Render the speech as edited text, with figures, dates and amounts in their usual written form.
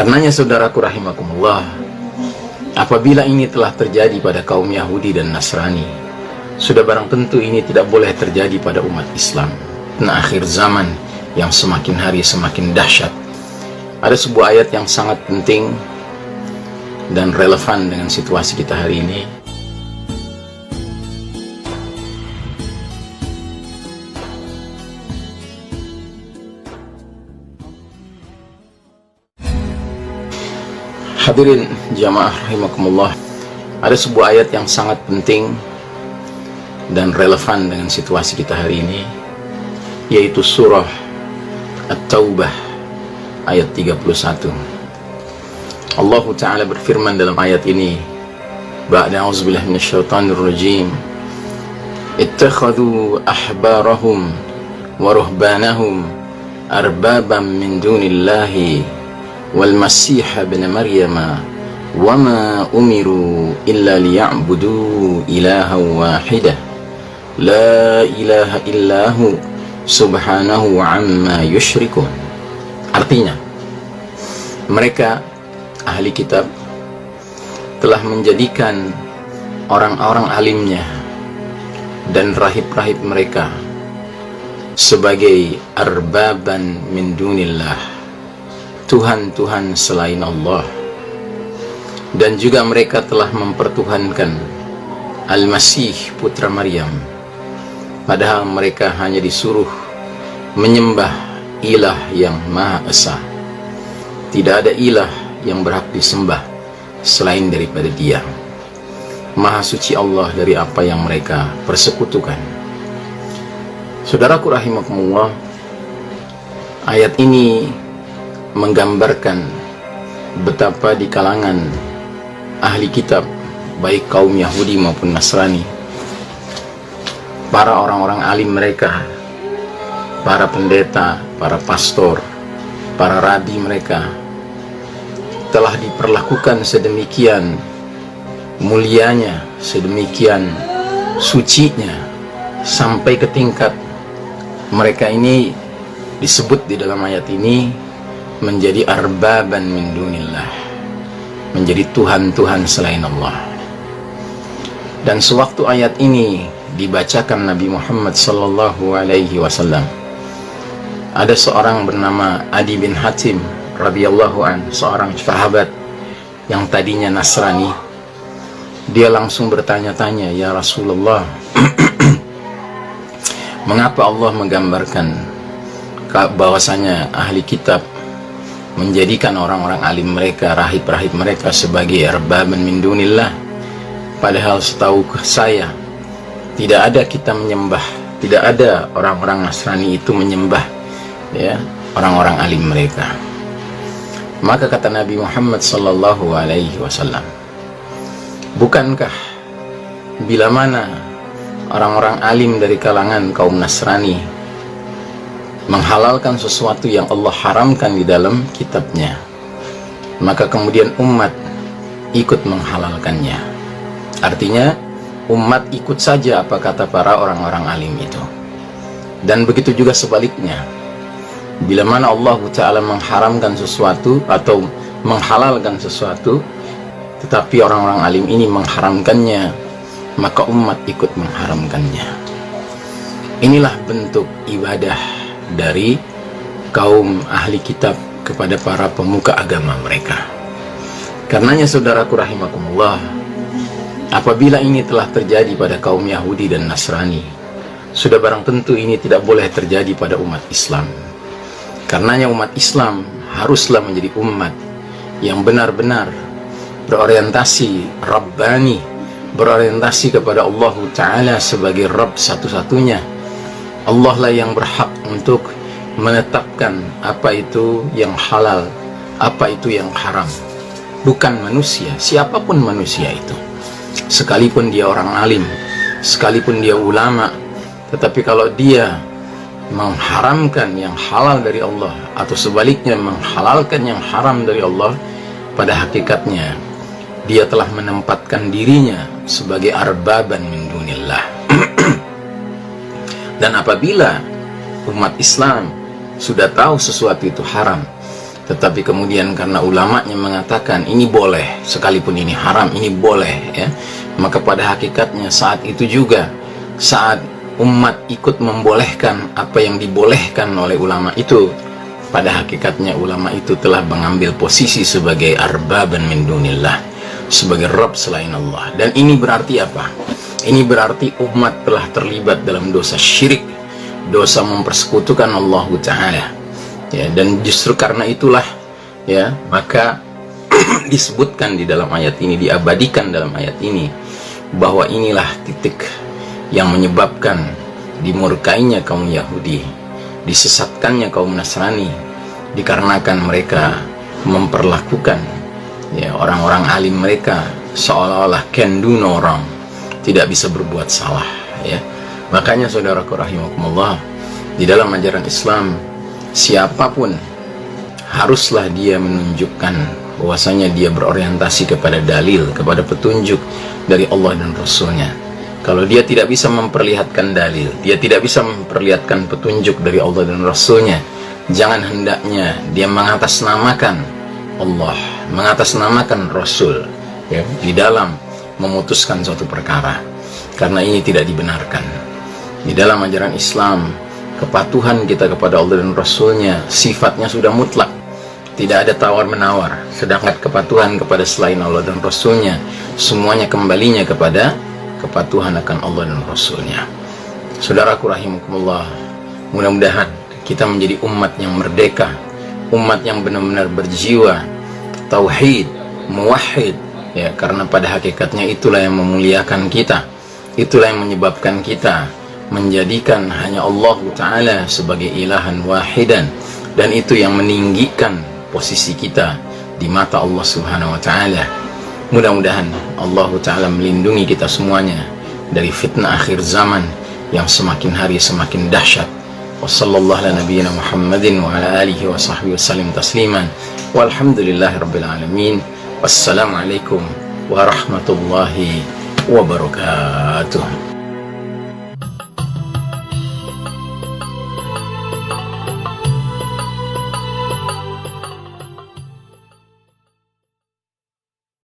Karenanya saudaraku rahimakumullah, apabila ini telah terjadi pada kaum Yahudi dan Nasrani, sudah barang tentu ini tidak boleh terjadi pada umat Islam. Nah, akhir zaman yang semakin hari semakin dahsyat. Ada sebuah ayat yang sangat penting dan relevan dengan situasi kita hari ini. Hadirin jamaah rahimakumullah, ada sebuah ayat yang sangat penting dan relevan dengan situasi kita hari ini, yaitu surah At-Taubah ayat 31. Allah Ta'ala berfirman dalam ayat ini, ba'da a'udzubillahi minasyaitonir rajim, ittakhadhu ahbarahum wa ruhbanahum arbaban min dunillahi wal masih ibn maryam wa ma umiru illa liya'budu ilahan wahidah la ilaha illahu subhanahu amma yushrikun. Artinya, mereka ahli kitab telah menjadikan orang-orang alimnya dan rahib-rahib mereka sebagai arbaban min dunillah, Tuhan-Tuhan selain Allah. Dan juga mereka telah mempertuhankan Al-Masih putra Maryam, padahal mereka hanya disuruh menyembah ilah yang Maha Esa. Tidak ada ilah yang berhak disembah selain daripada Dia. Maha suci Allah dari apa yang mereka persekutukan. Saudaraku rahimakumullah, ayat ini menggambarkan betapa di kalangan ahli kitab, baik kaum Yahudi maupun Nasrani, para orang-orang alim mereka, para pendeta, para pastor, para rabi mereka telah diperlakukan sedemikian mulianya, sedemikian sucinya, sampai ke tingkat mereka ini disebut di dalam ayat ini menjadi arbaban min dunillah, menjadi Tuhan-Tuhan selain Allah. Dan sewaktu ayat ini dibacakan Nabi Muhammad sallallahu alaihi wasallam, ada seorang bernama Adi bin Hatim radhiyallahu an, seorang sahabat yang tadinya Nasrani. Dia langsung bertanya-tanya, ya Rasulullah, mengapa Allah menggambarkan bahwasanya ahli kitab menjadikan orang-orang alim mereka, rahib-rahib mereka sebagai arbaban min dunillah, padahal setahu saya tidak ada kita menyembah, tidak ada orang-orang Nasrani itu menyembah ya orang-orang alim mereka. Maka kata Nabi Muhammad sallallahu alaihi wasallam, bukankah bila mana orang-orang alim dari kalangan kaum Nasrani menghalalkan sesuatu yang Allah haramkan di dalam kitabnya, maka kemudian umat ikut menghalalkannya. Artinya umat ikut saja apa kata para orang-orang alim itu. Dan begitu juga sebaliknya, bila mana Allah Ta'ala mengharamkan sesuatu atau menghalalkan sesuatu, tetapi orang-orang alim ini mengharamkannya, maka umat ikut mengharamkannya. Inilah bentuk ibadah dari kaum ahli kitab kepada para pemuka agama mereka. Karenanya saudaraku rahimakumullah, apabila ini telah terjadi pada kaum Yahudi dan Nasrani, sudah barang tentu ini tidak boleh terjadi pada umat Islam. Karenanya umat Islam haruslah menjadi umat yang benar-benar berorientasi Rabbani, berorientasi kepada Allah Ta'ala sebagai Rabb satu-satunya. Allah lah yang berhak untuk menetapkan apa itu yang halal, apa itu yang haram, bukan manusia, siapapun manusia itu, sekalipun dia orang alim, sekalipun dia ulama. Tetapi kalau dia mengharamkan yang halal dari Allah, atau sebaliknya menghalalkan yang haram dari Allah, pada hakikatnya dia telah menempatkan dirinya sebagai arbaban min dunillah. Dan apabila umat Islam sudah tahu sesuatu itu haram, Tetapi kemudian karena ulamanya mengatakan ini boleh, sekalipun ini haram, ini boleh, ya, maka pada hakikatnya saat itu juga, saat umat ikut membolehkan apa yang dibolehkan oleh ulama itu, pada hakikatnya ulama itu telah mengambil posisi sebagai arbaban min dunillah, sebagai Rabb selain Allah. Dan ini berarti apa? Ini berarti umat telah terlibat dalam dosa syirik, dosa mempersekutukan Allah Ta'ala, ya. Dan justru karena itulah, ya, maka disebutkan di dalam ayat ini, diabadikan dalam ayat ini, bahwa inilah titik yang menyebabkan dimurkainya kaum Yahudi, disesatkannya kaum Nasrani, dikarenakan mereka memperlakukan, ya, orang-orang alim mereka seolah-olah can do no wrong, tidak bisa berbuat salah, ya. Makanya saudaraku rahimakumullah, di dalam ajaran Islam, siapapun haruslah dia menunjukkan bahwasanya dia berorientasi kepada dalil, kepada petunjuk dari Allah dan Rasulnya. Kalau dia tidak bisa memperlihatkan dalil, dia tidak bisa memperlihatkan petunjuk dari Allah dan Rasulnya, jangan hendaknya dia mengatasnamakan Allah, mengatasnamakan Rasul, ya, di dalam memutuskan suatu perkara, karena ini tidak dibenarkan. Di dalam ajaran Islam, kepatuhan kita kepada Allah dan Rasulnya sifatnya sudah mutlak, tidak ada tawar-menawar. Sedangkan kepatuhan kepada selain Allah dan Rasulnya, semuanya kembalinya kepada kepatuhan akan Allah dan Rasulnya. Saudaraku rahimakumullah, mudah-mudahan kita menjadi umat yang merdeka, umat yang benar-benar berjiwa tauhid, muwahhid, ya, karena pada hakikatnya itulah yang memuliakan kita, itulah yang menyebabkan kita menjadikan hanya Allah Ta'ala sebagai ilahan wahidan, dan itu yang meninggikan posisi kita di mata Allah Subhanahu wa Ta'ala. Mudah-mudahan Allah Ta'ala melindungi kita semuanya dari fitnah akhir zaman yang semakin hari semakin dahsyat. Wassallallahu ala nabiyyina Muhammadin wa ala alihi wa sahbihi wasallim tasliman, walhamdulillahi rabbil alamin. Wassalamualaikum warahmatullahi wabarakatuh.